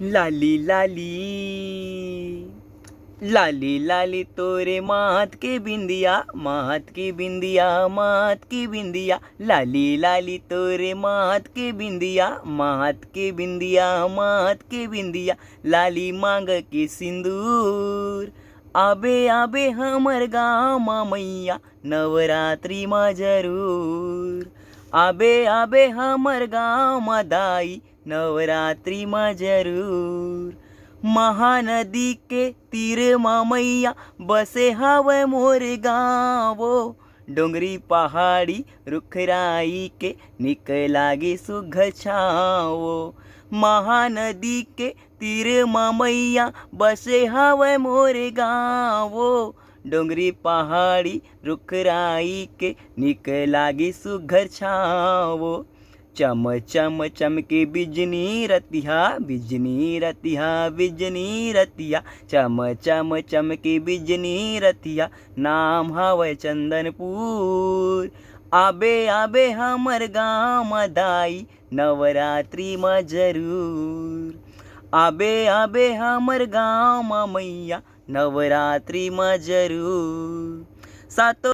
लाली लाली लाली लाली तोरे माथ के बिंदिया, माथ की बिंदिया, माथ की बिंदिया। लाली लाली तोरे माथ के बिंदिया, माथ के बिंदिया, माथ के बिंदिया। लाली मांग के सिंदूर, आबे आबे हमर गाँव मा मैया, नवरात्रि मा जरूर। आबे आबे हमर गाँव मा दाई, नवरात्रि मा जरूर। महानदी के तीर मा मैया, बसे हवे मोर गाँवो। डोंगरी पहाड़ी रुखराई के, निक लागे सुघ्घर छाँवो। महानदी के तीर मा मैया, बसे हवे मोर गाँवो। डोंगरी पहाड़ी रुखराई के, निक लागे सुघ्घर छाँवो। चम चम चमके बिजनी रतिहा, बिजनी रतिहा, बिजनी रतिया। चम चम चमके बिजनी रतिया, नाम हवै चंदनपुर। आबे आबे हमर गाँव मा दाई, नवरात्रि मा जरूर। आबे आबे हमर गाँव मा मैया, नवरात्रि मा जरूर। सातो